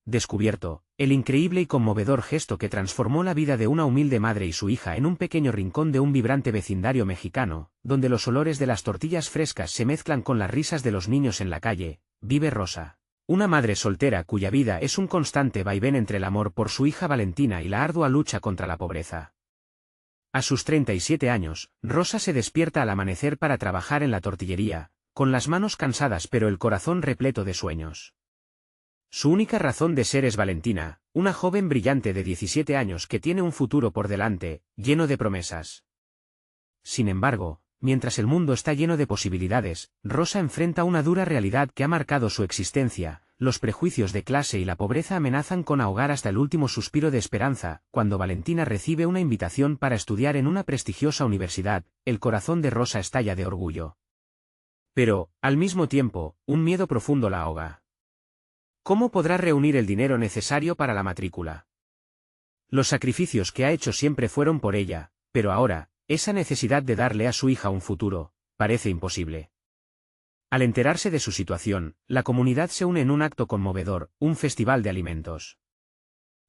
descubierto, el increíble y conmovedor gesto que transformó la vida de una humilde madre y su hija en un pequeño rincón de un vibrante vecindario mexicano, donde los olores de las tortillas frescas se mezclan con las risas de los niños en la calle, vive Rosa. Una madre soltera cuya vida es un constante vaivén entre el amor por su hija Valentina y la ardua lucha contra la pobreza. A sus 37 años, Rosa se despierta al amanecer para trabajar en la tortillería, con las manos cansadas pero el corazón repleto de sueños. Su única razón de ser es Valentina, una joven brillante de 17 años que tiene un futuro por delante, lleno de promesas. Sin embargo, mientras el mundo está lleno de posibilidades, Rosa enfrenta una dura realidad que ha marcado su existencia. Los prejuicios de clase y la pobreza amenazan con ahogar hasta el último suspiro de esperanza. Cuando Valentina recibe una invitación para estudiar en una prestigiosa universidad, el corazón de Rosa estalla de orgullo. Pero, al mismo tiempo, un miedo profundo la ahoga. ¿Cómo podrá reunir el dinero necesario para la matrícula? Los sacrificios que ha hecho siempre fueron por ella, pero ahora, esa necesidad de darle a su hija un futuro, parece imposible. Al enterarse de su situación, la comunidad se une en un acto conmovedor, un festival de alimentos.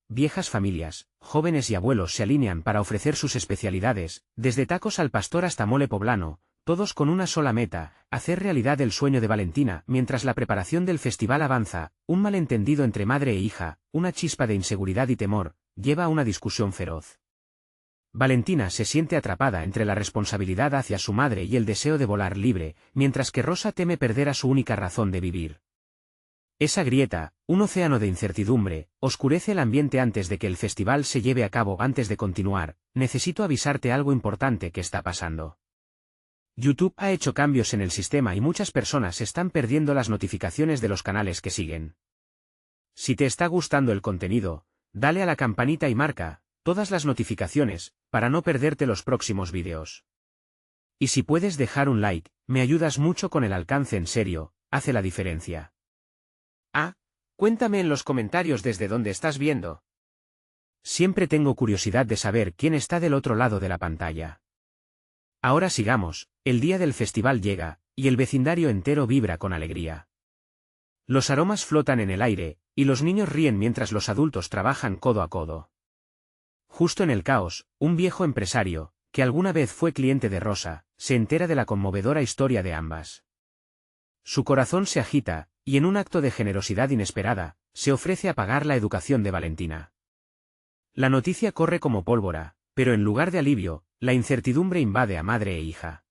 Viejas familias, jóvenes y abuelos se alinean para ofrecer sus especialidades, desde tacos al pastor hasta mole poblano, todos con una sola meta, hacer realidad el sueño de Valentina. Mientras la preparación del festival avanza, un malentendido entre madre e hija, una chispa de inseguridad y temor, lleva a una discusión feroz. Valentina se siente atrapada entre la responsabilidad hacia su madre y el deseo de volar libre, mientras que Rosa teme perder a su única razón de vivir. Esa grieta, un océano de incertidumbre, oscurece el ambiente antes de que el festival se lleve a cabo. Antes de continuar, necesito avisarte algo importante que está pasando. YouTube ha hecho cambios en el sistema y muchas personas están perdiendo las notificaciones de los canales que siguen. Si te está gustando el contenido, dale a la campanita y marca todas las notificaciones, para no perderte los próximos vídeos. Y si puedes dejar un like, me ayudas mucho con el alcance. En serio, hace la diferencia. Cuéntame en los comentarios desde dónde estás viendo. Siempre tengo curiosidad de saber quién está del otro lado de la pantalla. Ahora sigamos, el día del festival llega, y el vecindario entero vibra con alegría. Los aromas flotan en el aire, y los niños ríen mientras los adultos trabajan codo a codo. Justo en el caos, un viejo empresario, que alguna vez fue cliente de Rosa, se entera de la conmovedora historia de ambas. Su corazón se agita, y en un acto de generosidad inesperada, se ofrece a pagar la educación de Valentina. La noticia corre como pólvora, pero en lugar de alivio, la incertidumbre invade a madre e hija.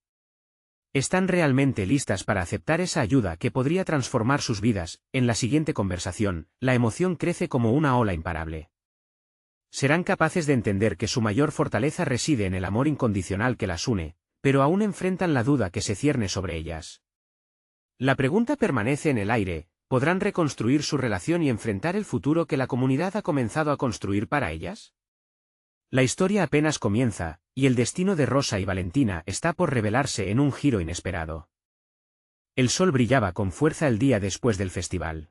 ¿Están realmente listas para aceptar esa ayuda que podría transformar sus vidas? En la siguiente conversación, la emoción crece como una ola imparable. Serán capaces de entender que su mayor fortaleza reside en el amor incondicional que las une, pero aún enfrentan la duda que se cierne sobre ellas. La pregunta permanece en el aire: ¿podrán reconstruir su relación y enfrentar el futuro que la comunidad ha comenzado a construir para ellas? La historia apenas comienza, y el destino de Rosa y Valentina está por revelarse en un giro inesperado. El sol brillaba con fuerza el día después del festival.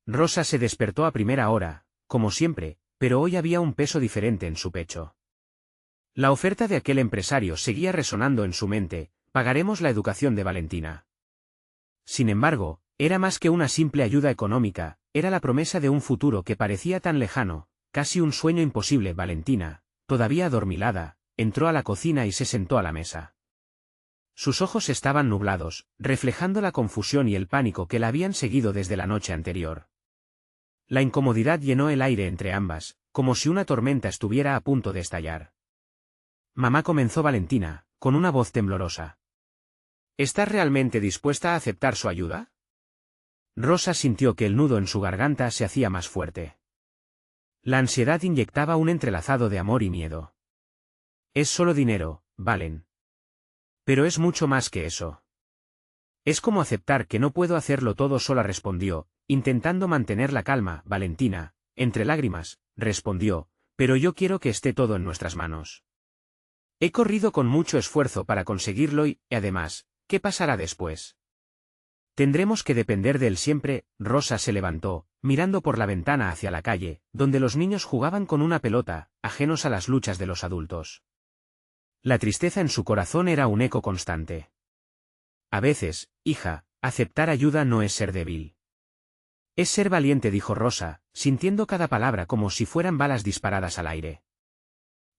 Rosa se despertó a primera hora, como siempre, pero hoy había un peso diferente en su pecho. La oferta de aquel empresario seguía resonando en su mente: pagaremos la educación de Valentina. Sin embargo, era más que una simple ayuda económica, era la promesa de un futuro que parecía tan lejano, casi un sueño imposible. Valentina, todavía adormilada, entró a la cocina y se sentó a la mesa. Sus ojos estaban nublados, reflejando la confusión y el pánico que la habían seguido desde la noche anterior. La incomodidad llenó el aire entre ambas, como si una tormenta estuviera a punto de estallar. «Mamá», comenzó Valentina, con una voz temblorosa. «¿Estás realmente dispuesta a aceptar su ayuda?» Rosa sintió que el nudo en su garganta se hacía más fuerte. La ansiedad inyectaba un entrelazado de amor y miedo. «Es solo dinero, Valen. Pero es mucho más que eso. Es como aceptar que no puedo hacerlo todo sola», respondió, intentando mantener la calma. «Valentina», entre lágrimas, respondió, «pero yo quiero que esté todo en nuestras manos. He corrido con mucho esfuerzo para conseguirlo y, además, ¿qué pasará después? Tendremos que depender de él siempre». Rosa se levantó, mirando por la ventana hacia la calle, donde los niños jugaban con una pelota, ajenos a las luchas de los adultos. La tristeza en su corazón era un eco constante. «A veces, hija, aceptar ayuda no es ser débil. Es ser valiente, dijo Rosa, sintiendo cada palabra como si fueran balas disparadas al aire.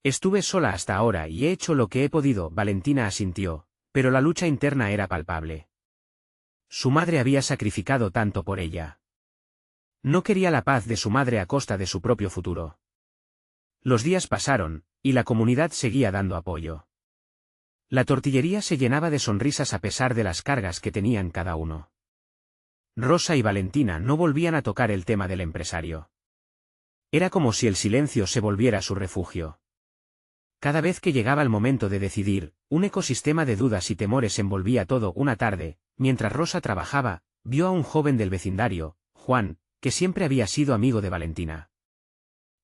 Estuve sola hasta ahora y he hecho lo que he podido, Valentina asintió, pero la lucha interna era palpable. Su madre había sacrificado tanto por ella. No quería la paz de su madre a costa de su propio futuro. Los días pasaron, y la comunidad seguía dando apoyo. La tortillería se llenaba de sonrisas a pesar de las cargas que tenían cada uno. Rosa y Valentina no volvían a tocar el tema del empresario. Era como si el silencio se volviera su refugio. Cada vez que llegaba el momento de decidir, un ecosistema de dudas y temores envolvía todo. Una tarde, mientras Rosa trabajaba, vio a un joven del vecindario, Juan, que siempre había sido amigo de Valentina.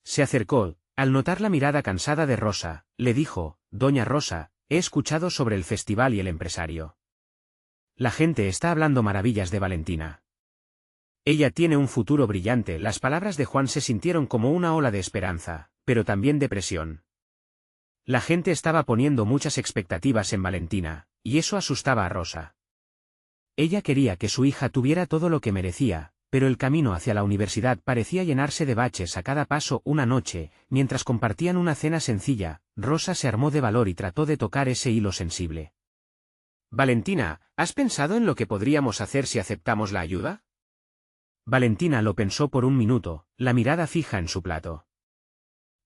Se acercó, al notar la mirada cansada de Rosa, le dijo: «Doña Rosa, he escuchado sobre el festival y el empresario. La gente está hablando maravillas de Valentina. Ella tiene un futuro brillante». Las palabras de Juan se sintieron como una ola de esperanza, pero también de presión. La gente estaba poniendo muchas expectativas en Valentina, y eso asustaba a Rosa. Ella quería que su hija tuviera todo lo que merecía, pero el camino hacia la universidad parecía llenarse de baches a cada paso. Una noche, mientras compartían una cena sencilla, Rosa se armó de valor y trató de tocar ese hilo sensible. «Valentina, ¿has pensado en lo que podríamos hacer si aceptamos la ayuda?» Valentina lo pensó por un minuto, la mirada fija en su plato.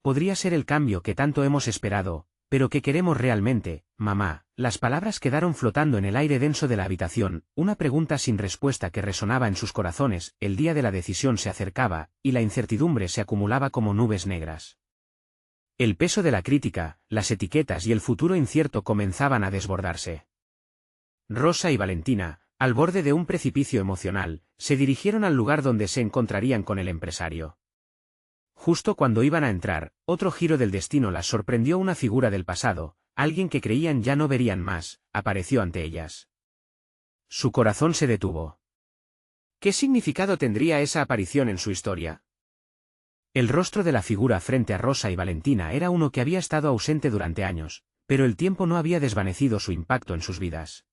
«Podría ser el cambio que tanto hemos esperado, pero ¿qué queremos realmente, mamá?». Las palabras quedaron flotando en el aire denso de la habitación, una pregunta sin respuesta que resonaba en sus corazones. El día de la decisión se acercaba, y la incertidumbre se acumulaba como nubes negras. El peso de la crítica, las etiquetas y el futuro incierto comenzaban a desbordarse. Rosa y Valentina, al borde de un precipicio emocional, se dirigieron al lugar donde se encontrarían con el empresario. Justo cuando iban a entrar, otro giro del destino las sorprendió. Una figura del pasado, alguien que creían ya no verían más, apareció ante ellas. Su corazón se detuvo. ¿Qué significado tendría esa aparición en su historia? El rostro de la figura frente a Rosa y Valentina era uno que había estado ausente durante años, pero el tiempo no había desvanecido su impacto en sus vidas.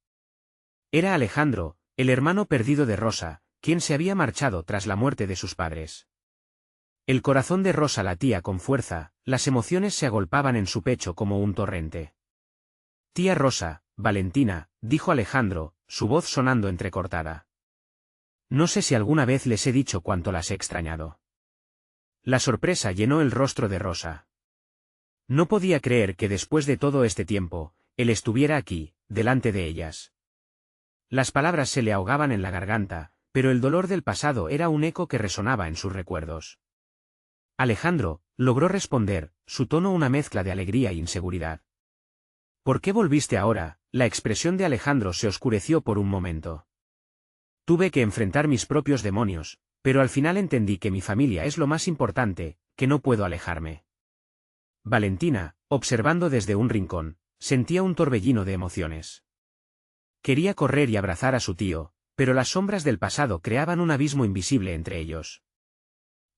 Era Alejandro, el hermano perdido de Rosa, quien se había marchado tras la muerte de sus padres. El corazón de Rosa latía con fuerza, las emociones se agolpaban en su pecho como un torrente. «Tía Rosa, Valentina», dijo Alejandro, su voz sonando entrecortada. «No sé si alguna vez les he dicho cuánto las he extrañado». La sorpresa llenó el rostro de Rosa. No podía creer que después de todo este tiempo, él estuviera aquí, delante de ellas. Las palabras se le ahogaban en la garganta, pero el dolor del pasado era un eco que resonaba en sus recuerdos. Alejandro, logró responder, su tono una mezcla de alegría e inseguridad. «¿Por qué volviste ahora?». La expresión de Alejandro se oscureció por un momento. «Tuve que enfrentar mis propios demonios, pero al final entendí que mi familia es lo más importante, que no puedo alejarme». Valentina, observando desde un rincón, sentía un torbellino de emociones. Quería correr y abrazar a su tío, pero las sombras del pasado creaban un abismo invisible entre ellos.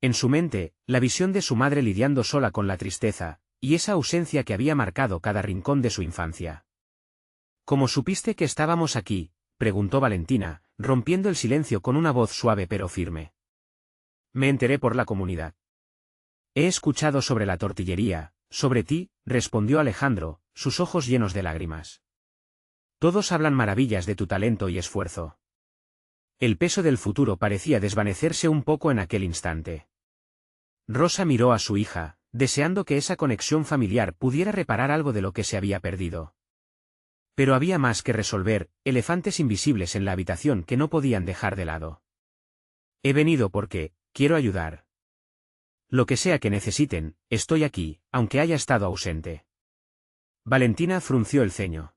En su mente, la visión de su madre lidiando sola con la tristeza, y esa ausencia que había marcado cada rincón de su infancia. «¿Cómo supiste que estábamos aquí?», preguntó Valentina, rompiendo el silencio con una voz suave pero firme. «Me enteré por la comunidad. He escuchado sobre la tortillería, sobre ti», respondió Alejandro, sus ojos llenos de lágrimas. «Todos hablan maravillas de tu talento y esfuerzo». El peso del futuro parecía desvanecerse un poco en aquel instante. Rosa miró a su hija, deseando que esa conexión familiar pudiera reparar algo de lo que se había perdido. Pero había más que resolver, elefantes invisibles en la habitación que no podían dejar de lado. «He venido porque quiero ayudar. Lo que sea que necesiten, estoy aquí, aunque haya estado ausente». Valentina frunció el ceño.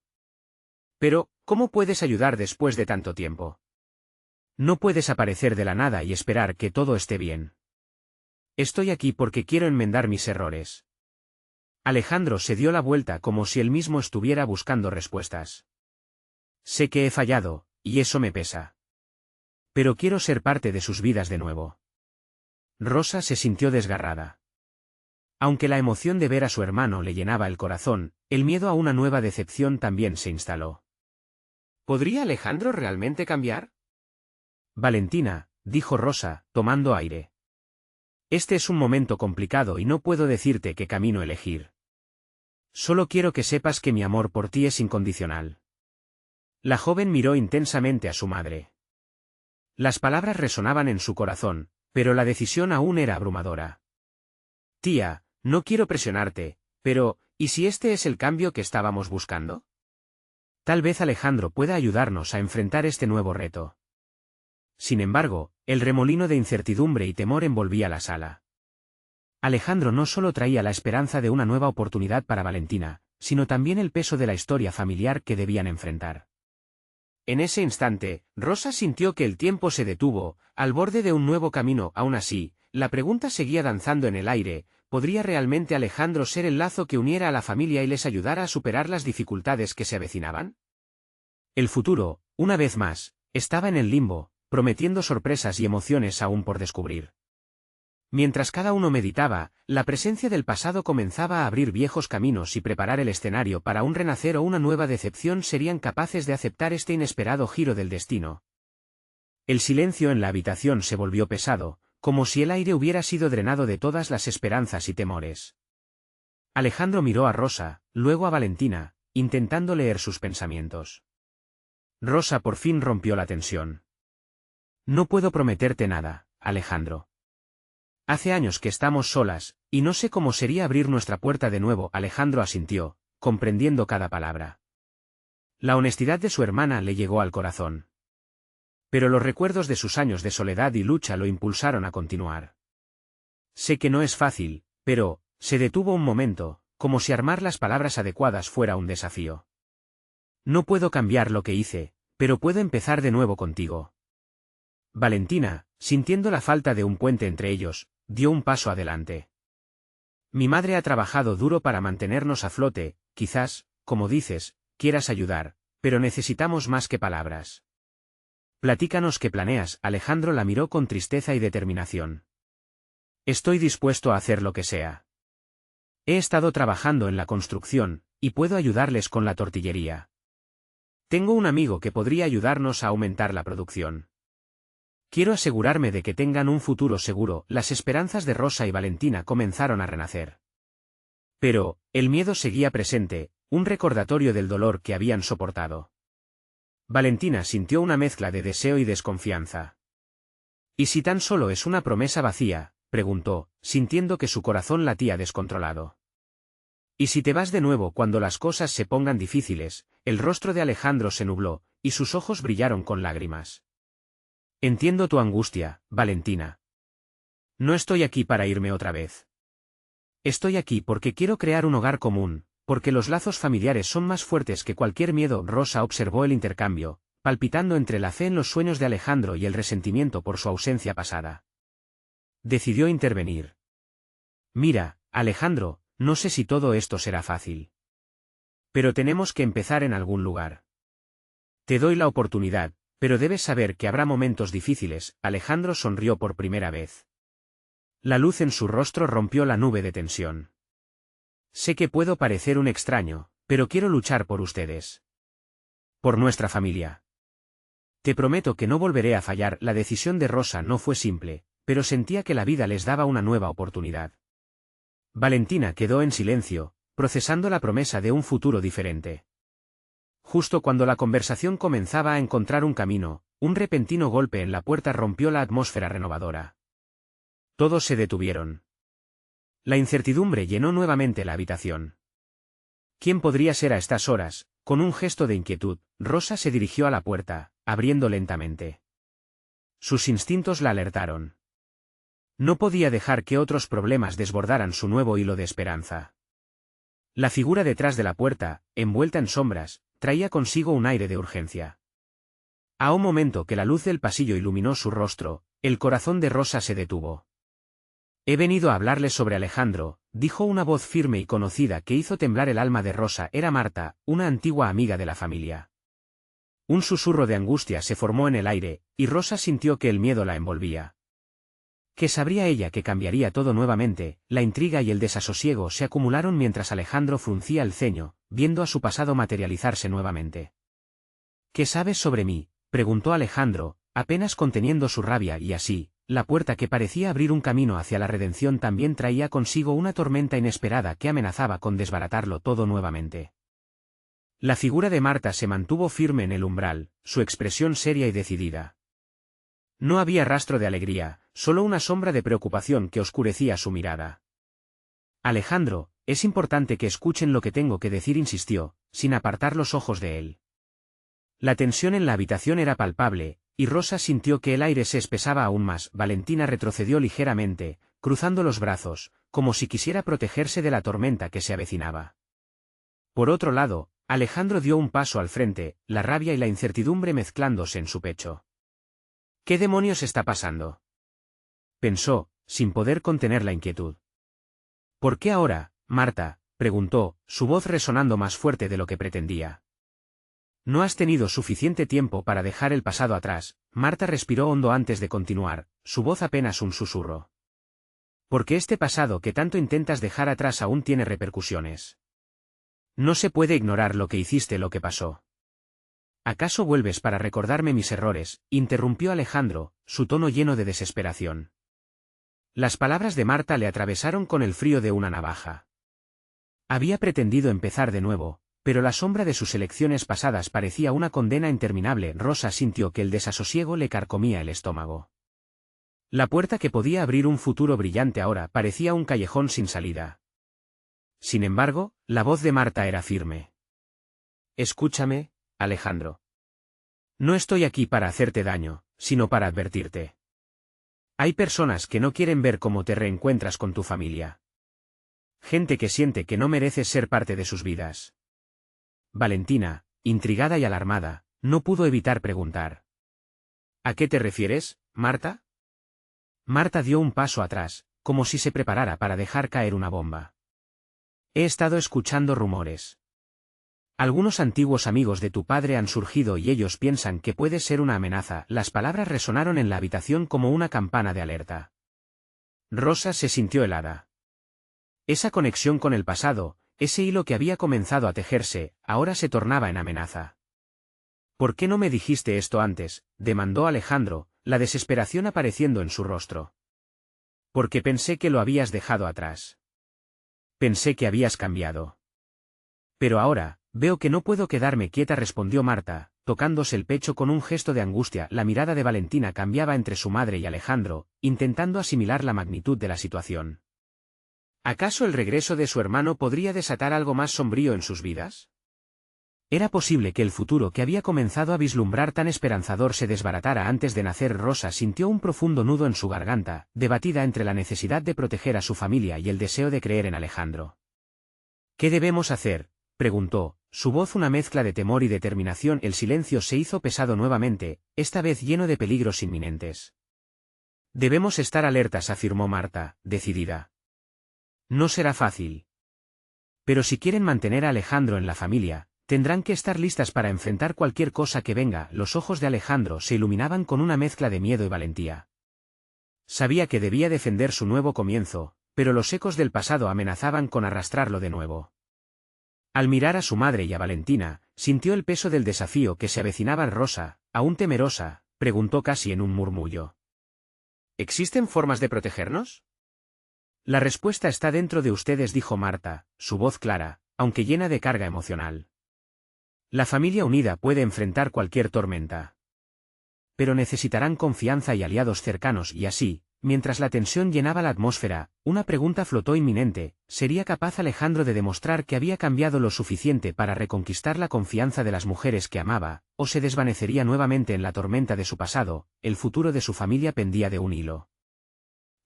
«Pero, ¿cómo puedes ayudar después de tanto tiempo? No puedes aparecer de la nada y esperar que todo esté bien». «Estoy aquí porque quiero enmendar mis errores». Alejandro se dio la vuelta como si él mismo estuviera buscando respuestas. «Sé que he fallado, y eso me pesa. Pero quiero ser parte de sus vidas de nuevo». Rosa se sintió desgarrada. Aunque la emoción de ver a su hermano le llenaba el corazón, el miedo a una nueva decepción también se instaló. ¿Podría Alejandro realmente cambiar? Valentina, dijo Rosa, tomando aire. Este es un momento complicado y no puedo decirte qué camino elegir. Solo quiero que sepas que mi amor por ti es incondicional. La joven miró intensamente a su madre. Las palabras resonaban en su corazón, pero la decisión aún era abrumadora. Tía, no quiero presionarte, pero, ¿y si este es el cambio que estábamos buscando? Tal vez Alejandro pueda ayudarnos a enfrentar este nuevo reto. Sin embargo, el remolino de incertidumbre y temor envolvía la sala. Alejandro no solo traía la esperanza de una nueva oportunidad para Valentina, sino también el peso de la historia familiar que debían enfrentar. En ese instante, Rosa sintió que el tiempo se detuvo, al borde de un nuevo camino. Aún así, la pregunta seguía danzando en el aire: ¿podría realmente Alejandro ser el lazo que uniera a la familia y les ayudara a superar las dificultades que se avecinaban? El futuro, una vez más, estaba en el limbo, prometiendo sorpresas y emociones aún por descubrir. Mientras cada uno meditaba, la presencia del pasado comenzaba a abrir viejos caminos y preparar el escenario para un renacer o una nueva decepción. ¿Serían capaces de aceptar este inesperado giro del destino? El silencio en la habitación se volvió pesado, como si el aire hubiera sido drenado de todas las esperanzas y temores. Alejandro miró a Rosa, luego a Valentina, intentando leer sus pensamientos. Rosa por fin rompió la tensión. No puedo prometerte nada, Alejandro. Hace años que estamos solas, y no sé cómo sería abrir nuestra puerta de nuevo. Alejandro asintió, comprendiendo cada palabra. La honestidad de su hermana le llegó al corazón. Pero los recuerdos de sus años de soledad y lucha lo impulsaron a continuar. Sé que no es fácil, pero, se detuvo un momento, como si armar las palabras adecuadas fuera un desafío. No puedo cambiar lo que hice, pero puedo empezar de nuevo contigo. Valentina, sintiendo la falta de un puente entre ellos, dio un paso adelante. Mi madre ha trabajado duro para mantenernos a flote. Quizás, como dices, quieras ayudar, pero necesitamos más que palabras. Platícanos qué planeas. Alejandro la miró con tristeza y determinación. Estoy dispuesto a hacer lo que sea. He estado trabajando en la construcción, y puedo ayudarles con la tortillería. Tengo un amigo que podría ayudarnos a aumentar la producción. Quiero asegurarme de que tengan un futuro seguro. Las esperanzas de Rosa y Valentina comenzaron a renacer. Pero, el miedo seguía presente, un recordatorio del dolor que habían soportado. Valentina sintió una mezcla de deseo y desconfianza. ¿Y si tan solo es una promesa vacía?, preguntó, sintiendo que su corazón latía descontrolado. ¿Y si te vas de nuevo cuando las cosas se pongan difíciles? El rostro de Alejandro se nubló, y sus ojos brillaron con lágrimas. Entiendo tu angustia, Valentina. No estoy aquí para irme otra vez. Estoy aquí porque quiero crear un hogar común, porque los lazos familiares son más fuertes que cualquier miedo. Rosa observó el intercambio, palpitando entre la fe en los sueños de Alejandro y el resentimiento por su ausencia pasada. Decidió intervenir. Mira, Alejandro, no sé si todo esto será fácil. Pero tenemos que empezar en algún lugar. Te doy la oportunidad, pero debes saber que habrá momentos difíciles. Alejandro sonrió por primera vez. La luz en su rostro rompió la nube de tensión. Sé que puedo parecer un extraño, pero quiero luchar por ustedes. Por nuestra familia. Te prometo que no volveré a fallar. La decisión de Rosa no fue simple, pero sentía que la vida les daba una nueva oportunidad. Valentina quedó en silencio, procesando la promesa de un futuro diferente. Justo cuando la conversación comenzaba a encontrar un camino, un repentino golpe en la puerta rompió la atmósfera renovadora. Todos se detuvieron. La incertidumbre llenó nuevamente la habitación. ¿Quién podría ser a estas horas? Con un gesto de inquietud, Rosa se dirigió a la puerta, abriendo lentamente. Sus instintos la alertaron. No podía dejar que otros problemas desbordaran su nuevo hilo de esperanza. La figura detrás de la puerta, envuelta en sombras, traía consigo un aire de urgencia. A un momento que la luz del pasillo iluminó su rostro, el corazón de Rosa se detuvo. He venido a hablarles sobre Alejandro, dijo una voz firme y conocida que hizo temblar el alma de Rosa. Era Marta, una antigua amiga de la familia. Un susurro de angustia se formó en el aire, y Rosa sintió que el miedo la envolvía. ¿Qué sabría ella que cambiaría todo nuevamente? La intriga y el desasosiego se acumularon mientras Alejandro fruncía el ceño, viendo a su pasado materializarse nuevamente. ¿Qué sabes sobre mí?, preguntó Alejandro, apenas conteniendo su rabia y así, la puerta que parecía abrir un camino hacia la redención también traía consigo una tormenta inesperada que amenazaba con desbaratarlo todo nuevamente. La figura de Marta se mantuvo firme en el umbral, su expresión seria y decidida. No había rastro de alegría, solo una sombra de preocupación que oscurecía su mirada. Alejandro, es importante que escuchen lo que tengo que decir, insistió, sin apartar los ojos de él. La tensión en la habitación era palpable, y Rosa sintió que el aire se espesaba aún más. Valentina retrocedió ligeramente, cruzando los brazos, como si quisiera protegerse de la tormenta que se avecinaba. Por otro lado, Alejandro dio un paso al frente, la rabia y la incertidumbre mezclándose en su pecho. ¿Qué demonios está pasando?, pensó, sin poder contener la inquietud. ¿Por qué ahora, Marta?, preguntó, su voz resonando más fuerte de lo que pretendía. No has tenido suficiente tiempo para dejar el pasado atrás. Marta respiró hondo antes de continuar, su voz apenas un susurro. Porque este pasado que tanto intentas dejar atrás aún tiene repercusiones. No se puede ignorar lo que hiciste, lo que pasó. ¿Acaso vuelves para recordarme mis errores?, interrumpió Alejandro, su tono lleno de desesperación. Las palabras de Marta le atravesaron con el frío de una navaja. Había pretendido empezar de nuevo, pero la sombra de sus elecciones pasadas parecía una condena interminable. Rosa sintió que el desasosiego le carcomía el estómago. La puerta que podía abrir un futuro brillante ahora parecía un callejón sin salida. Sin embargo, la voz de Marta era firme. Escúchame, Alejandro. No estoy aquí para hacerte daño, sino para advertirte. Hay personas que no quieren ver cómo te reencuentras con tu familia. Gente que siente que no mereces ser parte de sus vidas. Valentina, intrigada y alarmada, no pudo evitar preguntar. ¿A qué te refieres, Marta? Marta dio un paso atrás, como si se preparara para dejar caer una bomba. He estado escuchando rumores. Algunos antiguos amigos de tu padre han surgido y ellos piensan que puedes ser una amenaza. Las palabras resonaron en la habitación como una campana de alerta. Rosa se sintió helada. Esa conexión con el pasado, ese hilo que había comenzado a tejerse, ahora se tornaba en amenaza. ¿Por qué no me dijiste esto antes?, demandó Alejandro, la desesperación apareciendo en su rostro. Porque pensé que lo habías dejado atrás. Pensé que habías cambiado. Pero ahora, veo que no puedo quedarme quieta, respondió Marta, tocándose el pecho con un gesto de angustia. La mirada de Valentina cambiaba entre su madre y Alejandro, intentando asimilar la magnitud de la situación. ¿Acaso el regreso de su hermano podría desatar algo más sombrío en sus vidas? ¿Era posible que el futuro que había comenzado a vislumbrar tan esperanzador se desbaratara antes de nacer? Rosa sintió un profundo nudo en su garganta, debatida entre la necesidad de proteger a su familia y el deseo de creer en Alejandro. ¿Qué debemos hacer?, preguntó, su voz una mezcla de temor y determinación. El silencio se hizo pesado nuevamente, esta vez lleno de peligros inminentes. Debemos estar alertas, afirmó Marta, decidida. No será fácil. Pero si quieren mantener a Alejandro en la familia, tendrán que estar listas para enfrentar cualquier cosa que venga. Los ojos de Alejandro se iluminaban con una mezcla de miedo y valentía. Sabía que debía defender su nuevo comienzo, pero los ecos del pasado amenazaban con arrastrarlo de nuevo. Al mirar a su madre y a Valentina, sintió el peso del desafío que se avecinaba. Rosa, aún temerosa, preguntó casi en un murmullo. ¿Existen formas de protegernos? La respuesta está dentro de ustedes, dijo Marta, su voz clara, aunque llena de carga emocional. La familia unida puede enfrentar cualquier tormenta. Pero necesitarán confianza y aliados cercanos. Y así, mientras la tensión llenaba la atmósfera, una pregunta flotó inminente: ¿sería capaz Alejandro de demostrar que había cambiado lo suficiente para reconquistar la confianza de las mujeres que amaba, o se desvanecería nuevamente en la tormenta de su pasado? El futuro de su familia pendía de un hilo.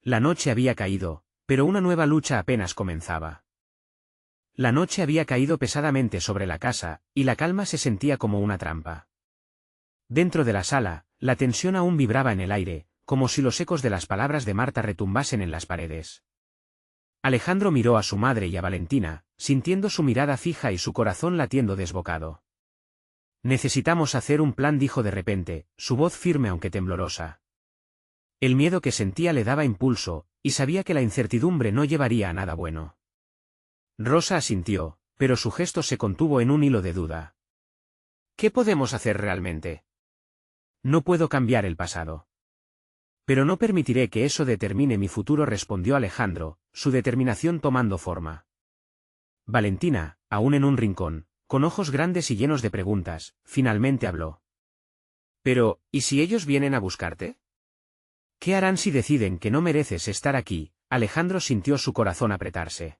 La noche había caído, pero una nueva lucha apenas comenzaba. La noche había caído pesadamente sobre la casa, y la calma se sentía como una trampa. Dentro de la sala, la tensión aún vibraba en el aire, como si los ecos de las palabras de Marta retumbasen en las paredes. Alejandro miró a su madre y a Valentina, sintiendo su mirada fija y su corazón latiendo desbocado. Necesitamos hacer un plan, dijo de repente, su voz firme aunque temblorosa. El miedo que sentía le daba impulso, y sabía que la incertidumbre no llevaría a nada bueno. Rosa asintió, pero su gesto se contuvo en un hilo de duda. ¿Qué podemos hacer realmente? No puedo cambiar el pasado. Pero no permitiré que eso determine mi futuro, respondió Alejandro, su determinación tomando forma. Valentina, aún en un rincón, con ojos grandes y llenos de preguntas, finalmente habló. Pero, ¿y si ellos vienen a buscarte? ¿Qué harán si deciden que no mereces estar aquí? Alejandro sintió su corazón apretarse.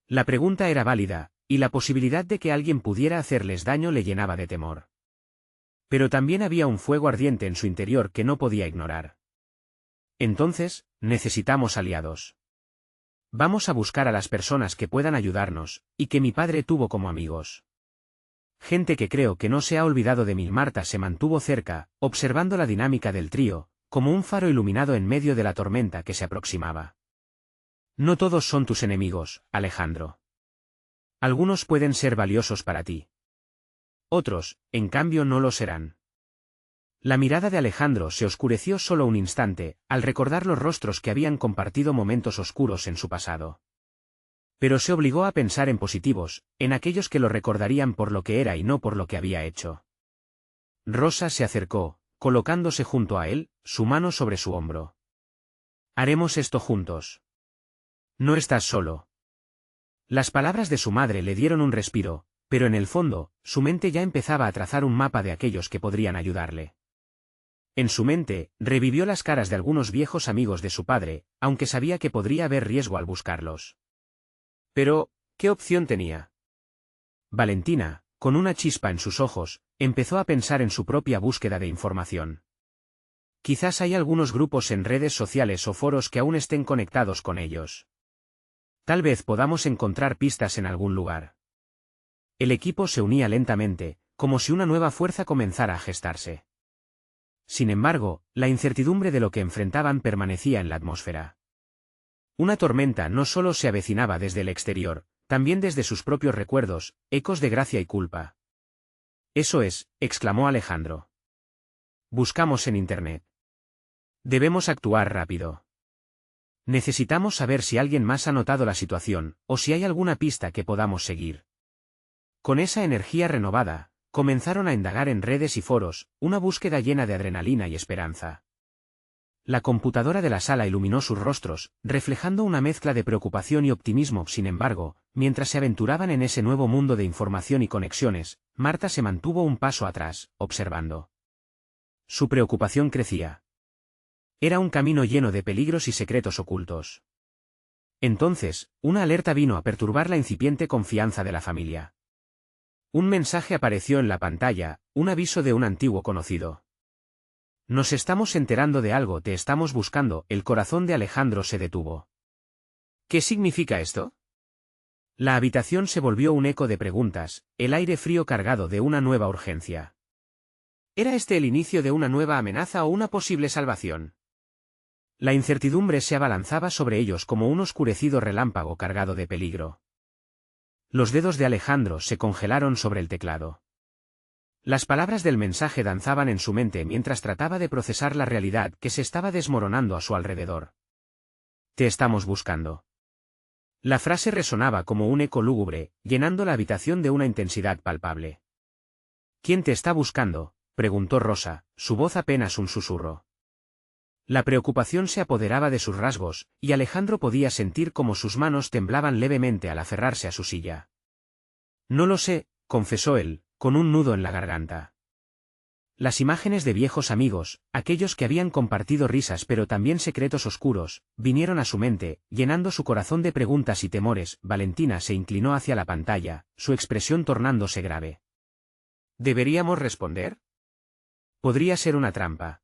La pregunta era válida, y la posibilidad de que alguien pudiera hacerles daño le llenaba de temor. Pero también había un fuego ardiente en su interior que no podía ignorar. Entonces, necesitamos aliados. Vamos a buscar a las personas que puedan ayudarnos, y que mi padre tuvo como amigos. Gente que creo que no se ha olvidado de mí. Marta se mantuvo cerca, observando la dinámica del trío, como un faro iluminado en medio de la tormenta que se aproximaba. No todos son tus enemigos, Alejandro. Algunos pueden ser valiosos para ti. Otros, en cambio, no lo serán. La mirada de Alejandro se oscureció solo un instante, al recordar los rostros que habían compartido momentos oscuros en su pasado. Pero se obligó a pensar en positivos, en aquellos que lo recordarían por lo que era y no por lo que había hecho. Rosa se acercó, colocándose junto a él, su mano sobre su hombro. Haremos esto juntos. No estás solo. Las palabras de su madre le dieron un respiro, pero en el fondo, su mente ya empezaba a trazar un mapa de aquellos que podrían ayudarle. En su mente, revivió las caras de algunos viejos amigos de su padre, aunque sabía que podría haber riesgo al buscarlos. Pero, ¿qué opción tenía? Valentina, con una chispa en sus ojos, empezó a pensar en su propia búsqueda de información. Quizás hay algunos grupos en redes sociales o foros que aún estén conectados con ellos. Tal vez podamos encontrar pistas en algún lugar. El equipo se unía lentamente, como si una nueva fuerza comenzara a gestarse. Sin embargo, la incertidumbre de lo que enfrentaban permanecía en la atmósfera. Una tormenta no solo se avecinaba desde el exterior, también desde sus propios recuerdos, ecos de gracia y culpa. Eso es, exclamó Alejandro. Buscamos en Internet. Debemos actuar rápido. Necesitamos saber si alguien más ha notado la situación, o si hay alguna pista que podamos seguir. Con esa energía renovada, comenzaron a indagar en redes y foros, una búsqueda llena de adrenalina y esperanza. La computadora de la sala iluminó sus rostros, reflejando una mezcla de preocupación y optimismo. Sin embargo, mientras se aventuraban en ese nuevo mundo de información y conexiones, Marta se mantuvo un paso atrás, observando. Su preocupación crecía. Era un camino lleno de peligros y secretos ocultos. Entonces, una alerta vino a perturbar la incipiente confianza de la familia. Un mensaje apareció en la pantalla, un aviso de un antiguo conocido. Nos estamos enterando de algo, te estamos buscando. El corazón de Alejandro se detuvo. ¿Qué significa esto? La habitación se volvió un eco de preguntas, el aire frío cargado de una nueva urgencia. ¿Era este el inicio de una nueva amenaza o una posible salvación? La incertidumbre se abalanzaba sobre ellos como un oscurecido relámpago cargado de peligro. Los dedos de Alejandro se congelaron sobre el teclado. Las palabras del mensaje danzaban en su mente mientras trataba de procesar la realidad que se estaba desmoronando a su alrededor. Te estamos buscando. La frase resonaba como un eco lúgubre, llenando la habitación de una intensidad palpable. ¿Quién te está buscando?, preguntó Rosa, su voz apenas un susurro. La preocupación se apoderaba de sus rasgos, y Alejandro podía sentir cómo sus manos temblaban levemente al aferrarse a su silla. No lo sé, confesó él, con un nudo en la garganta. Las imágenes de viejos amigos, aquellos que habían compartido risas pero también secretos oscuros, vinieron a su mente, llenando su corazón de preguntas y temores. Valentina se inclinó hacia la pantalla, su expresión tornándose grave. ¿Deberíamos responder? Podría ser una trampa.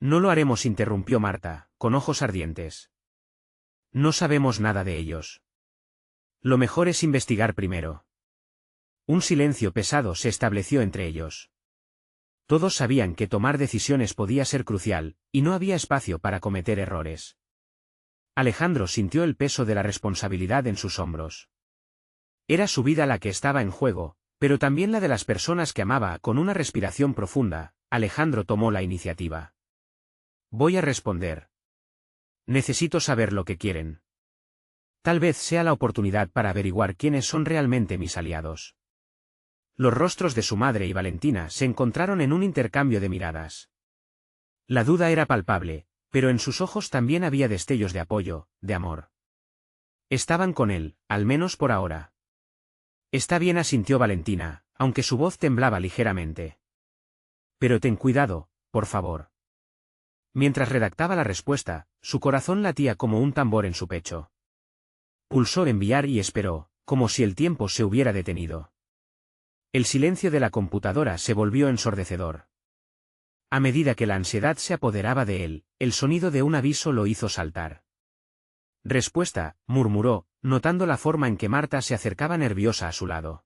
No lo haremos, interrumpió Marta, con ojos ardientes. No sabemos nada de ellos. Lo mejor es investigar primero. Un silencio pesado se estableció entre ellos. Todos sabían que tomar decisiones podía ser crucial, y no había espacio para cometer errores. Alejandro sintió el peso de la responsabilidad en sus hombros. Era su vida la que estaba en juego, pero también la de las personas que amaba. Con una respiración profunda, Alejandro tomó la iniciativa. Voy a responder. Necesito saber lo que quieren. Tal vez sea la oportunidad para averiguar quiénes son realmente mis aliados. Los rostros de su madre y Valentina se encontraron en un intercambio de miradas. La duda era palpable, pero en sus ojos también había destellos de apoyo, de amor. Estaban con él, al menos por ahora. Está bien, asintió Valentina, aunque su voz temblaba ligeramente. Pero ten cuidado, por favor. Mientras redactaba la respuesta, su corazón latía como un tambor en su pecho. Pulsó enviar y esperó, como si el tiempo se hubiera detenido. El silencio de la computadora se volvió ensordecedor. A medida que la ansiedad se apoderaba de él, el sonido de un aviso lo hizo saltar. Respuesta, murmuró, notando la forma en que Marta se acercaba nerviosa a su lado.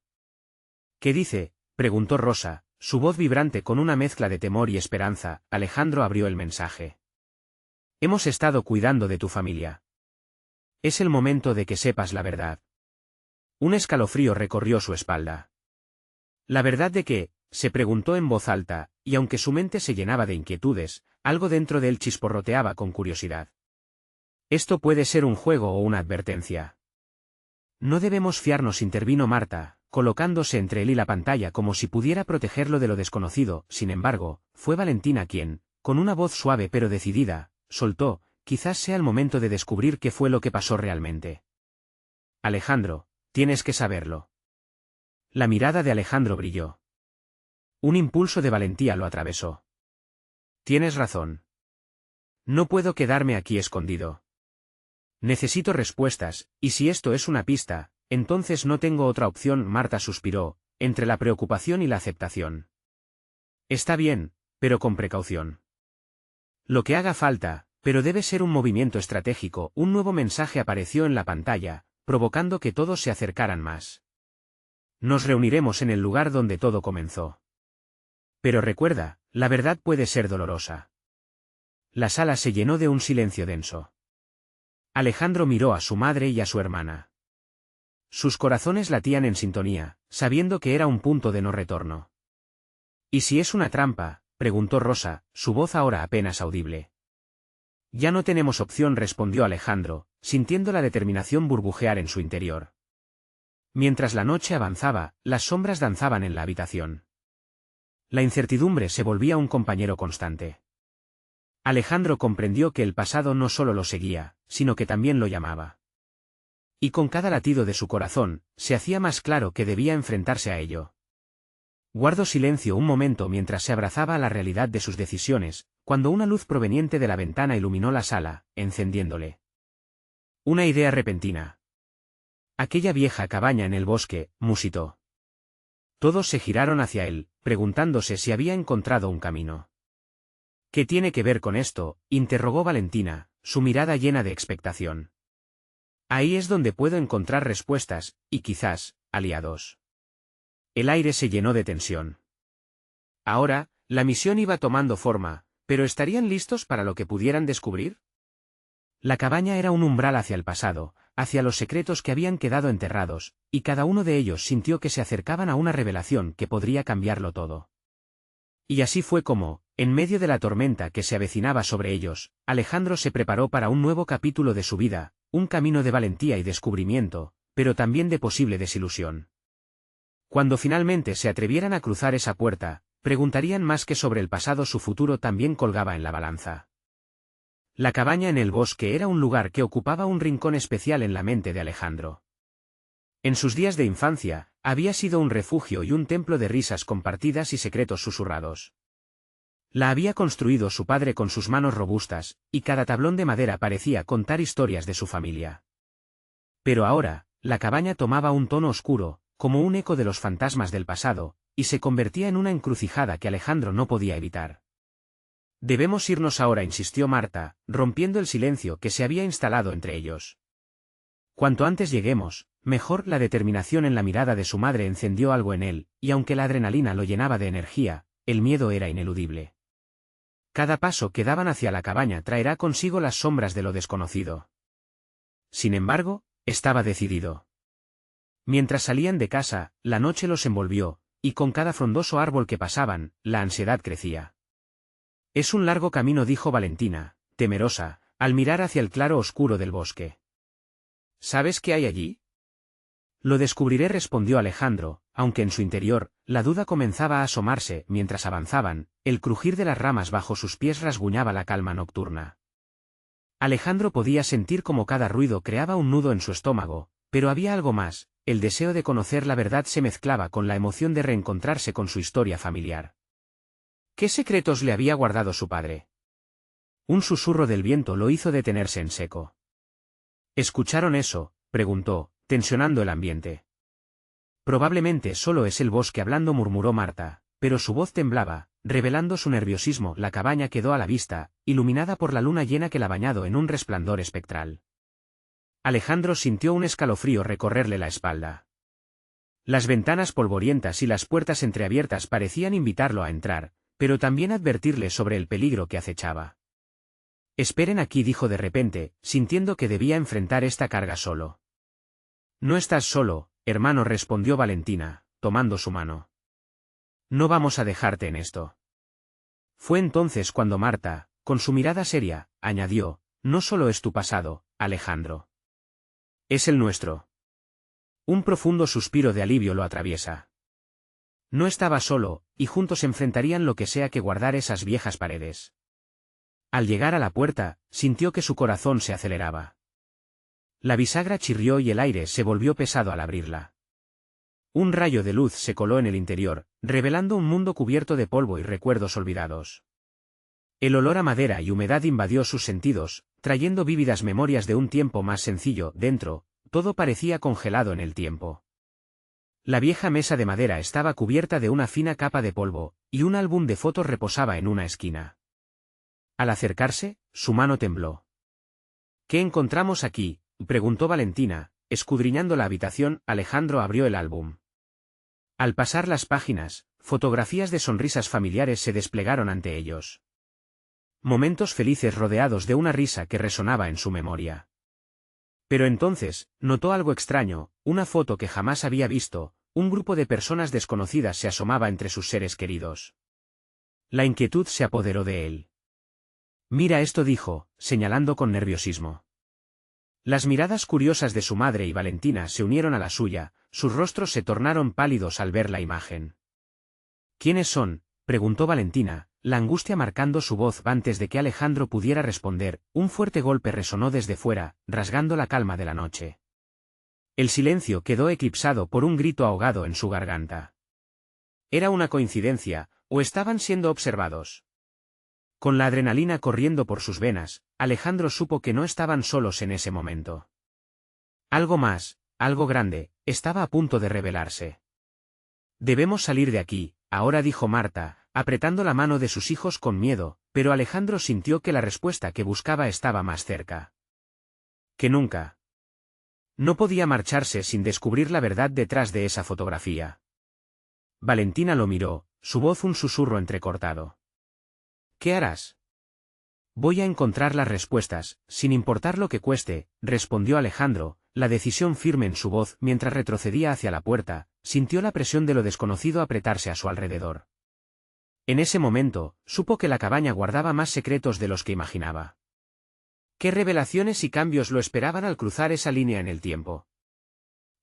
¿Qué dice?, preguntó Rosa, su voz vibrante con una mezcla de temor y esperanza. Alejandro abrió el mensaje. Hemos estado cuidando de tu familia. Es el momento de que sepas la verdad. Un escalofrío recorrió su espalda. ¿La verdad de qué?, se preguntó en voz alta, y aunque su mente se llenaba de inquietudes, algo dentro de él chisporroteaba con curiosidad. Esto puede ser un juego o una advertencia. No debemos fiarnos, intervino Marta, colocándose entre él y la pantalla como si pudiera protegerlo de lo desconocido. Sin embargo, fue Valentina quien, con una voz suave pero decidida, soltó: quizás sea el momento de descubrir qué fue lo que pasó realmente. Alejandro, tienes que saberlo. La mirada de Alejandro brilló. Un impulso de valentía lo atravesó. Tienes razón. No puedo quedarme aquí escondido. Necesito respuestas, y si esto es una pista, entonces no tengo otra opción. Marta suspiró, entre la preocupación y la aceptación. Está bien, pero con precaución. Lo que haga falta, pero debe ser un movimiento estratégico. Un nuevo mensaje apareció en la pantalla, provocando que todos se acercaran más. Nos reuniremos en el lugar donde todo comenzó. Pero recuerda, la verdad puede ser dolorosa. La sala se llenó de un silencio denso. Alejandro miró a su madre y a su hermana. Sus corazones latían en sintonía, sabiendo que era un punto de no retorno. ¿Y si es una trampa?, preguntó Rosa, su voz ahora apenas audible. Ya no tenemos opción, respondió Alejandro, sintiendo la determinación burbujear en su interior. Mientras la noche avanzaba, las sombras danzaban en la habitación. La incertidumbre se volvía un compañero constante. Alejandro comprendió que el pasado no solo lo seguía, sino que también lo llamaba. Y con cada latido de su corazón, se hacía más claro que debía enfrentarse a ello. Guardó silencio un momento mientras se abrazaba a la realidad de sus decisiones, cuando una luz proveniente de la ventana iluminó la sala, encendiéndole. Una idea repentina. Aquella vieja cabaña en el bosque, musitó. Todos se giraron hacia él, preguntándose si había encontrado un camino. ¿Qué tiene que ver con esto?, interrogó Valentina, su mirada llena de expectación. Ahí es donde puedo encontrar respuestas, y quizás, aliados. El aire se llenó de tensión. Ahora, la misión iba tomando forma, pero ¿estarían listos para lo que pudieran descubrir? La cabaña era un umbral hacia el pasado, hacia los secretos que habían quedado enterrados, y cada uno de ellos sintió que se acercaban a una revelación que podría cambiarlo todo. Y así fue como, en medio de la tormenta que se avecinaba sobre ellos, Alejandro se preparó para un nuevo capítulo de su vida, un camino de valentía y descubrimiento, pero también de posible desilusión. Cuando finalmente se atrevieran a cruzar esa puerta, preguntarían más que sobre el pasado, su futuro también colgaba en la balanza. La cabaña en el bosque era un lugar que ocupaba un rincón especial en la mente de Alejandro. En sus días de infancia, había sido un refugio y un templo de risas compartidas y secretos susurrados. La había construido su padre con sus manos robustas, y cada tablón de madera parecía contar historias de su familia. Pero ahora, la cabaña tomaba un tono oscuro, como un eco de los fantasmas del pasado, y se convertía en una encrucijada que Alejandro no podía evitar. Debemos irnos ahora, insistió Marta, rompiendo el silencio que se había instalado entre ellos. Cuanto antes lleguemos, mejor. La determinación en la mirada de su madre encendió algo en él, y aunque la adrenalina lo llenaba de energía, el miedo era ineludible. Cada paso que daban hacia la cabaña traerá consigo las sombras de lo desconocido. Sin embargo, estaba decidido. Mientras salían de casa, la noche los envolvió, y con cada frondoso árbol que pasaban, la ansiedad crecía. Es un largo camino, dijo Valentina, temerosa, al mirar hacia el claro oscuro del bosque. ¿Sabes qué hay allí? Lo descubriré, respondió Alejandro, aunque en su interior, la duda comenzaba a asomarse mientras avanzaban, el crujir de las ramas bajo sus pies rasguñaba la calma nocturna. Alejandro podía sentir como cada ruido creaba un nudo en su estómago, pero había algo más, el deseo de conocer la verdad se mezclaba con la emoción de reencontrarse con su historia familiar. ¿Qué secretos le había guardado su padre? Un susurro del viento lo hizo detenerse en seco. ¿Escucharon eso?, preguntó, tensionando el ambiente. Probablemente solo es el bosque hablando, murmuró Marta, pero su voz temblaba, revelando su nerviosismo. La cabaña quedó a la vista, iluminada por la luna llena que la bañado en un resplandor espectral. Alejandro sintió un escalofrío recorrerle la espalda. Las ventanas polvorientas y las puertas entreabiertas parecían invitarlo a entrar, pero también advertirle sobre el peligro que acechaba. Esperen aquí, dijo de repente, sintiendo que debía enfrentar esta carga solo. No estás solo, hermano, respondió Valentina, tomando su mano. No vamos a dejarte en esto. Fue entonces cuando Marta, con su mirada seria, añadió, no solo es tu pasado, Alejandro. Es el nuestro. Un profundo suspiro de alivio lo atraviesa. No estaba solo, y juntos enfrentarían lo que sea que guardar esas viejas paredes. Al llegar a la puerta, sintió que su corazón se aceleraba. La bisagra chirrió y el aire se volvió pesado al abrirla. Un rayo de luz se coló en el interior, revelando un mundo cubierto de polvo y recuerdos olvidados. El olor a madera y humedad invadió sus sentidos, trayendo vívidas memorias de un tiempo más sencillo. Dentro, todo parecía congelado en el tiempo. La vieja mesa de madera estaba cubierta de una fina capa de polvo, y un álbum de fotos reposaba en una esquina. Al acercarse, su mano tembló. ¿Qué encontramos aquí?, preguntó Valentina, escudriñando la habitación. Alejandro abrió el álbum. Al pasar las páginas, fotografías de sonrisas familiares se desplegaron ante ellos. Momentos felices rodeados de una risa que resonaba en su memoria. Pero entonces, notó algo extraño, una foto que jamás había visto, un grupo de personas desconocidas se asomaba entre sus seres queridos. La inquietud se apoderó de él. Mira esto, dijo, señalando con nerviosismo. Las miradas curiosas de su madre y Valentina se unieron a la suya, sus rostros se tornaron pálidos al ver la imagen. ¿Quiénes son?, preguntó Valentina, la angustia marcando su voz. Antes de que Alejandro pudiera responder, un fuerte golpe resonó desde fuera, rasgando la calma de la noche. El silencio quedó eclipsado por un grito ahogado en su garganta. ¿Era una coincidencia, o estaban siendo observados? Con la adrenalina corriendo por sus venas, Alejandro supo que no estaban solos en ese momento. Algo más, algo grande, estaba a punto de revelarse. Debemos salir de aquí, ahora, dijo Marta, apretando la mano de sus hijos con miedo, pero Alejandro sintió que la respuesta que buscaba estaba más cerca que nunca. No podía marcharse sin descubrir la verdad detrás de esa fotografía. Valentina lo miró, su voz un susurro entrecortado. ¿Qué harás? Voy a encontrar las respuestas, sin importar lo que cueste, respondió Alejandro, la decisión firme en su voz. Mientras retrocedía hacia la puerta, sintió la presión de lo desconocido apretarse a su alrededor. En ese momento, supo que la cabaña guardaba más secretos de los que imaginaba. ¿Qué revelaciones y cambios lo esperaban al cruzar esa línea en el tiempo?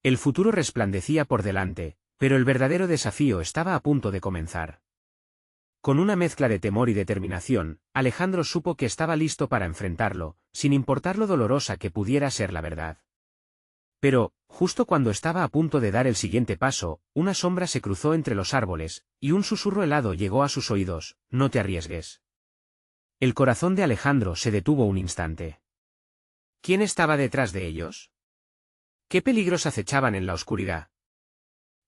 El futuro resplandecía por delante, pero el verdadero desafío estaba a punto de comenzar. Con una mezcla de temor y determinación, Alejandro supo que estaba listo para enfrentarlo, sin importar lo dolorosa que pudiera ser la verdad. Pero, justo cuando estaba a punto de dar el siguiente paso, una sombra se cruzó entre los árboles, y un susurro helado llegó a sus oídos: no te arriesgues. El corazón de Alejandro se detuvo un instante. ¿Quién estaba detrás de ellos? ¿Qué peligros acechaban en la oscuridad?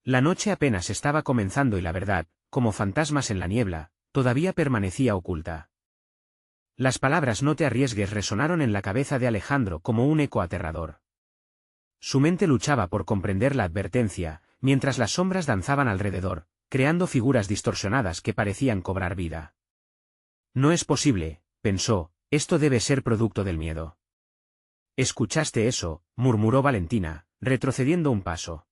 La noche apenas estaba comenzando y la verdad, como fantasmas en la niebla, todavía permanecía oculta. Las palabras no te arriesgues resonaron en la cabeza de Alejandro como un eco aterrador. Su mente luchaba por comprender la advertencia, mientras las sombras danzaban alrededor, creando figuras distorsionadas que parecían cobrar vida. No es posible, pensó, esto debe ser producto del miedo. ¿Escuchaste eso?, murmuró Valentina, retrocediendo un paso.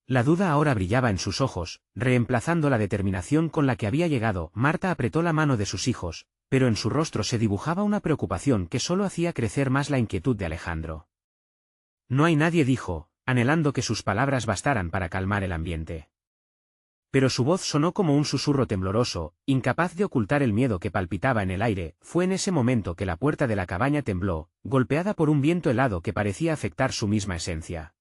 La duda ahora brillaba en sus ojos, reemplazando la determinación con la que había llegado. Marta apretó la mano de sus hijos, pero en su rostro se dibujaba una preocupación que solo hacía crecer más la inquietud de Alejandro. No hay nadie, dijo, anhelando que sus palabras bastaran para calmar el ambiente. Pero su voz sonó como un susurro tembloroso, incapaz de ocultar el miedo que palpitaba en el aire. Fue en ese momento que la puerta de la cabaña tembló, golpeada por un viento helado que parecía afectar su misma esencia.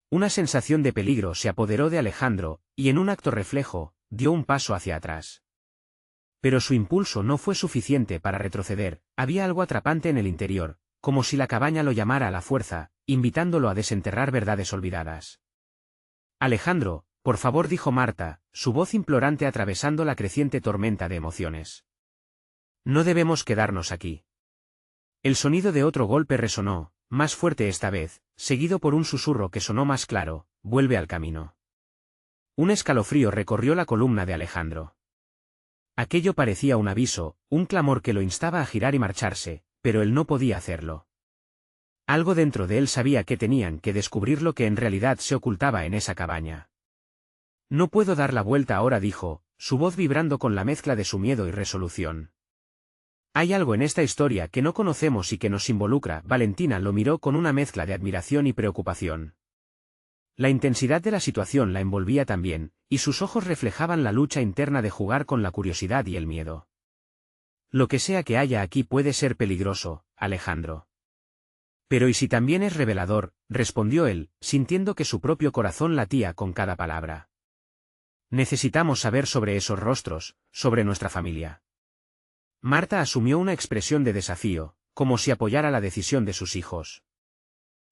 Una sensación de peligro se apoderó de Alejandro, y en un acto reflejo, dio un paso hacia atrás. Pero su impulso no fue suficiente para retroceder, había algo atrapante en el interior, como si la cabaña lo llamara a la fuerza, invitándolo a desenterrar verdades olvidadas. Alejandro, por favor, dijo Marta, su voz implorante atravesando la creciente tormenta de emociones. No debemos quedarnos aquí. El sonido de otro golpe resonó, más fuerte esta vez, seguido por un susurro que sonó más claro: vuelve al camino. Un escalofrío recorrió la columna de Alejandro. Aquello parecía un aviso, un clamor que lo instaba a girar y marcharse, pero él no podía hacerlo. Algo dentro de él sabía que tenían que descubrir lo que en realidad se ocultaba en esa cabaña. No puedo dar la vuelta ahora, dijo, su voz vibrando con la mezcla de su miedo y resolución. Hay algo en esta historia que no conocemos y que nos involucra. Valentina lo miró con una mezcla de admiración y preocupación. La intensidad de la situación la envolvía también, y sus ojos reflejaban la lucha interna de jugar con la curiosidad y el miedo. Lo que sea que haya aquí puede ser peligroso, Alejandro. Pero ¿y si también es revelador?, respondió él, sintiendo que su propio corazón latía con cada palabra. Necesitamos saber sobre esos rostros, sobre nuestra familia. Marta asumió una expresión de desafío, como si apoyara la decisión de sus hijos.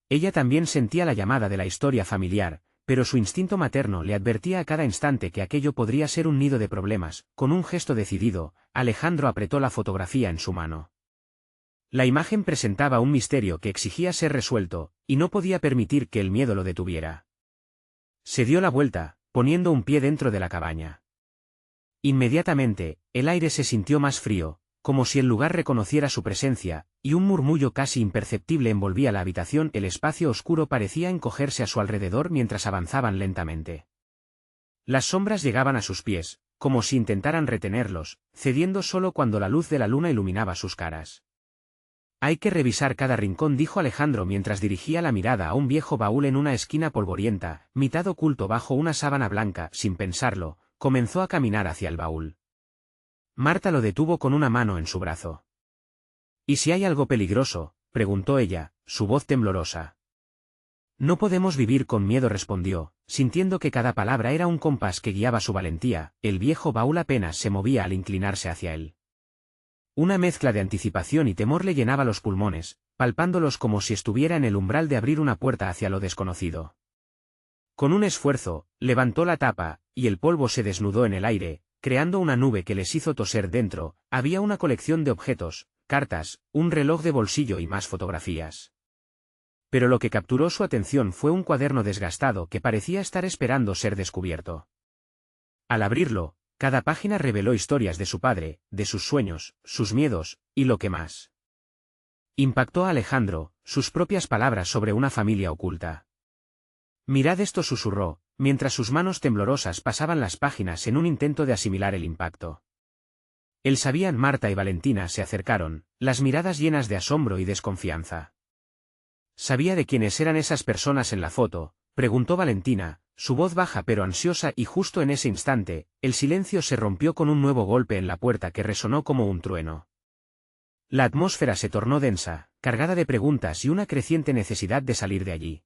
Ella también sentía la llamada de la historia familiar, pero su instinto materno le advertía a cada instante que aquello podría ser un nido de problemas. Con un gesto decidido, Alejandro apretó la fotografía en su mano. La imagen presentaba un misterio que exigía ser resuelto, y no podía permitir que el miedo lo detuviera. Se dio la vuelta, poniendo un pie dentro de la cabaña. Inmediatamente, el aire se sintió más frío, como si el lugar reconociera su presencia, y un murmullo casi imperceptible envolvía la habitación. El espacio oscuro parecía encogerse a su alrededor mientras avanzaban lentamente. Las sombras llegaban a sus pies, como si intentaran retenerlos, cediendo solo cuando la luz de la luna iluminaba sus caras. Hay que revisar cada rincón, dijo Alejandro mientras dirigía la mirada a un viejo baúl en una esquina polvorienta, mitad oculto bajo una sábana blanca. Sin pensarlo, comenzó a caminar hacia el baúl. Marta lo detuvo con una mano en su brazo. ¿Y si hay algo peligroso?, preguntó ella, su voz temblorosa. No podemos vivir con miedo, respondió, sintiendo que cada palabra era un compás que guiaba su valentía. El viejo baúl apenas se movía al inclinarse hacia él. Una mezcla de anticipación y temor le llenaba los pulmones, palpándolos como si estuviera en el umbral de abrir una puerta hacia lo desconocido. Con un esfuerzo, levantó la tapa, y el polvo se desnudó en el aire, creando una nube que les hizo toser. Dentro había una colección de objetos, cartas, un reloj de bolsillo y más fotografías. Pero lo que capturó su atención fue un cuaderno desgastado que parecía estar esperando ser descubierto. Al abrirlo, cada página reveló historias de su padre, de sus sueños, sus miedos, y lo que más impactó a Alejandro, sus propias palabras sobre una familia oculta. Mirad esto, susurró, mientras sus manos temblorosas pasaban las páginas en un intento de asimilar el impacto. Él sabía. Marta y Valentina se acercaron, las miradas llenas de asombro y desconfianza. ¿Sabía de quiénes eran esas personas en la foto?, preguntó Valentina, su voz baja pero ansiosa, y justo en ese instante, el silencio se rompió con un nuevo golpe en la puerta que resonó como un trueno. La atmósfera se tornó densa, cargada de preguntas y una creciente necesidad de salir de allí.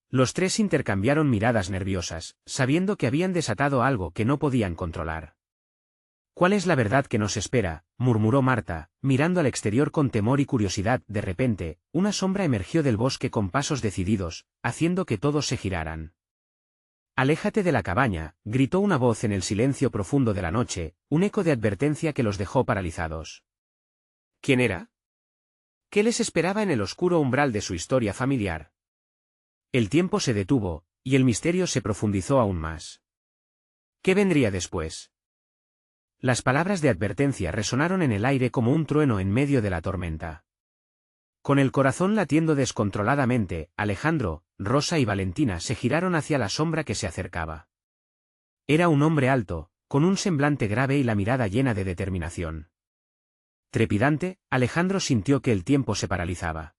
Los tres intercambiaron miradas nerviosas, sabiendo que habían desatado algo que no podían controlar. ¿Cuál es la verdad que nos espera?, murmuró Marta, mirando al exterior con temor y curiosidad. De repente, una sombra emergió del bosque con pasos decididos, haciendo que todos se giraran. «Aléjate de la cabaña», gritó una voz en el silencio profundo de la noche, un eco de advertencia que los dejó paralizados. ¿Quién era? ¿Qué les esperaba en el oscuro umbral de su historia familiar? El tiempo se detuvo, y el misterio se profundizó aún más. ¿Qué vendría después? Las palabras de advertencia resonaron en el aire como un trueno en medio de la tormenta. Con el corazón latiendo descontroladamente, Alejandro, Rosa y Valentina se giraron hacia la sombra que se acercaba. Era un hombre alto, con un semblante grave y la mirada llena de determinación. Trepidante, Alejandro sintió que el tiempo se paralizaba.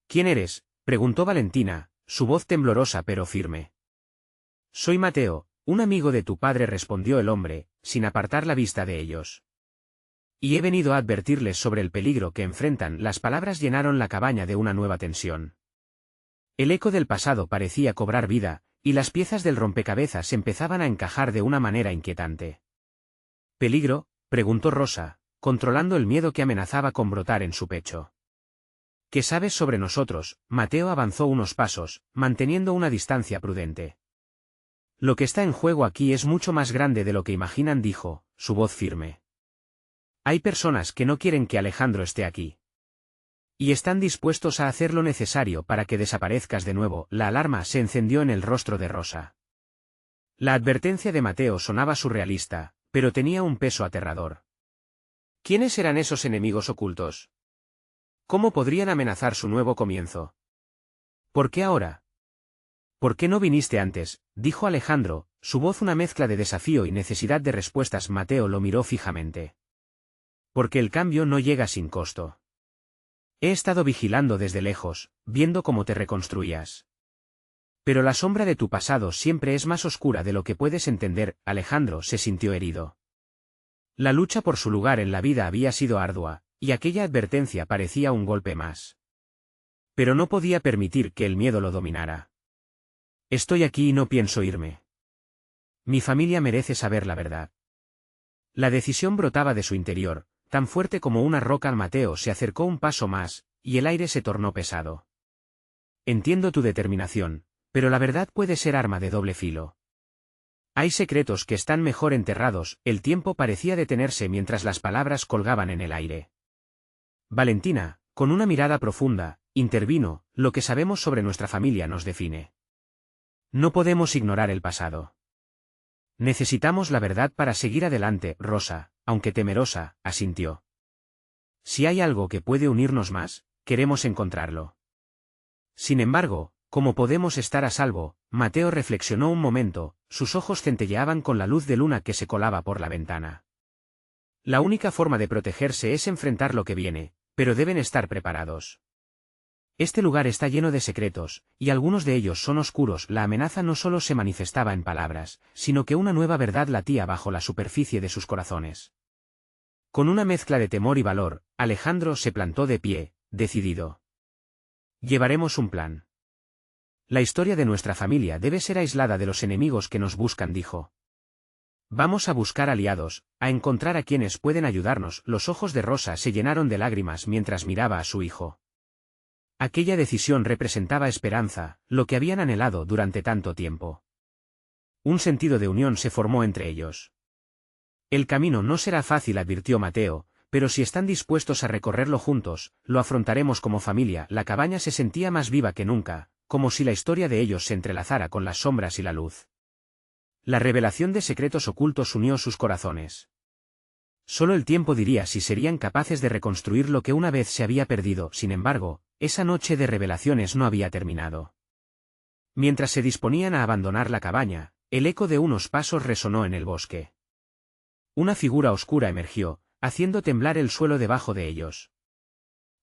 «¿Quién eres?», preguntó Valentina, su voz temblorosa pero firme. Soy Mateo, un amigo de tu padre, respondió el hombre, sin apartar la vista de ellos. Y he venido a advertirles sobre el peligro que enfrentan. Las palabras llenaron la cabaña de una nueva tensión. El eco del pasado parecía cobrar vida, y las piezas del rompecabezas empezaban a encajar de una manera inquietante. ¿Peligro?, preguntó Rosa, controlando el miedo que amenazaba con brotar en su pecho. ¿Qué sabes sobre nosotros? Mateo avanzó unos pasos, manteniendo una distancia prudente. Lo que está en juego aquí es mucho más grande de lo que imaginan, dijo, su voz firme. Hay personas que no quieren que Alejandro esté aquí. Y están dispuestos a hacer lo necesario para que desaparezcas de nuevo. La alarma se encendió en el rostro de Rosa. La advertencia de Mateo sonaba surrealista, pero tenía un peso aterrador. ¿Quiénes eran esos enemigos ocultos? ¿Cómo podrían amenazar su nuevo comienzo? ¿Por qué ahora? ¿Por qué no viniste antes?, dijo Alejandro, su voz una mezcla de desafío y necesidad de respuestas. Mateo lo miró fijamente. Porque el cambio no llega sin costo. He estado vigilando desde lejos, viendo cómo te reconstruías. Pero la sombra de tu pasado siempre es más oscura de lo que puedes entender. Alejandro se sintió herido. La lucha por su lugar en la vida había sido ardua, y aquella advertencia parecía un golpe más. Pero no podía permitir que el miedo lo dominara. Estoy aquí y no pienso irme. Mi familia merece saber la verdad. La decisión brotaba de su interior, tan fuerte como una roca. Mateo se acercó un paso más, y el aire se tornó pesado. Entiendo tu determinación, pero la verdad puede ser arma de doble filo. Hay secretos que están mejor enterrados. El tiempo parecía detenerse mientras las palabras colgaban en el aire. Valentina, con una mirada profunda, intervino: lo que sabemos sobre nuestra familia nos define. No podemos ignorar el pasado. Necesitamos la verdad para seguir adelante. Rosa, aunque temerosa, asintió. Si hay algo que puede unirnos más, queremos encontrarlo. Sin embargo, ¿cómo podemos estar a salvo? Mateo reflexionó un momento, sus ojos centelleaban con la luz de luna que se colaba por la ventana. La única forma de protegerse es enfrentar lo que viene, pero deben estar preparados. Este lugar está lleno de secretos, y algunos de ellos son oscuros. La amenaza no solo se manifestaba en palabras, sino que una nueva verdad latía bajo la superficie de sus corazones. Con una mezcla de temor y valor, Alejandro se plantó de pie, decidido. Llevaremos un plan. La historia de nuestra familia debe ser aislada de los enemigos que nos buscan, dijo. Vamos a buscar aliados, a encontrar a quienes pueden ayudarnos. Los ojos de Rosa se llenaron de lágrimas mientras miraba a su hijo. Aquella decisión representaba esperanza, lo que habían anhelado durante tanto tiempo. Un sentido de unión se formó entre ellos. El camino no será fácil, advirtió Mateo, pero si están dispuestos a recorrerlo juntos, lo afrontaremos como familia. La cabaña se sentía más viva que nunca, como si la historia de ellos se entrelazara con las sombras y la luz. La revelación de secretos ocultos unió sus corazones. Solo el tiempo diría si serían capaces de reconstruir lo que una vez se había perdido. Sin embargo, esa noche de revelaciones no había terminado. Mientras se disponían a abandonar la cabaña, el eco de unos pasos resonó en el bosque. Una figura oscura emergió, haciendo temblar el suelo debajo de ellos.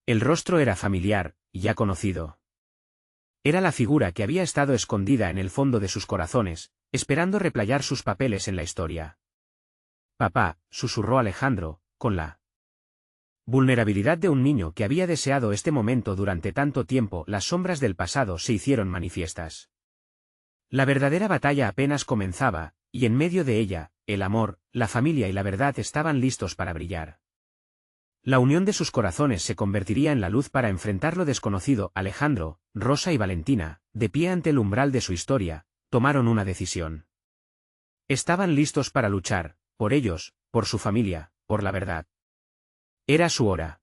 El rostro era familiar, ya conocido. Era la figura que había estado escondida en el fondo de sus corazones, esperando replayar sus papeles en la historia. Papá, susurró Alejandro, con la vulnerabilidad de un niño que había deseado este momento durante tanto tiempo. Las sombras del pasado se hicieron manifiestas. La verdadera batalla apenas comenzaba, y en medio de ella, el amor, la familia y la verdad estaban listos para brillar. La unión de sus corazones se convertiría en la luz para enfrentar lo desconocido. Alejandro, Rosa y Valentina, de pie ante el umbral de su historia, tomaron una decisión. Estaban listos para luchar, por ellos, por su familia, por la verdad. Era su hora.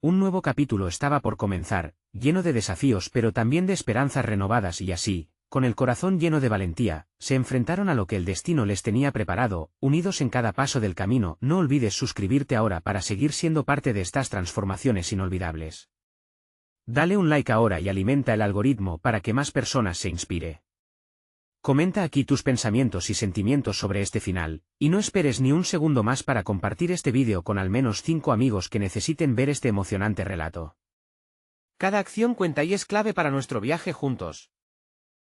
Un nuevo capítulo estaba por comenzar, lleno de desafíos pero también de esperanzas renovadas, y así, con el corazón lleno de valentía, se enfrentaron a lo que el destino les tenía preparado, unidos en cada paso del camino. No olvides suscribirte ahora para seguir siendo parte de estas transformaciones inolvidables. Dale un like ahora y alimenta el algoritmo para que más personas se inspire. Comenta aquí tus pensamientos y sentimientos sobre este final, y no esperes ni un segundo más para compartir este vídeo con al menos 5 amigos que necesiten ver este emocionante relato. Cada acción cuenta y es clave para nuestro viaje juntos.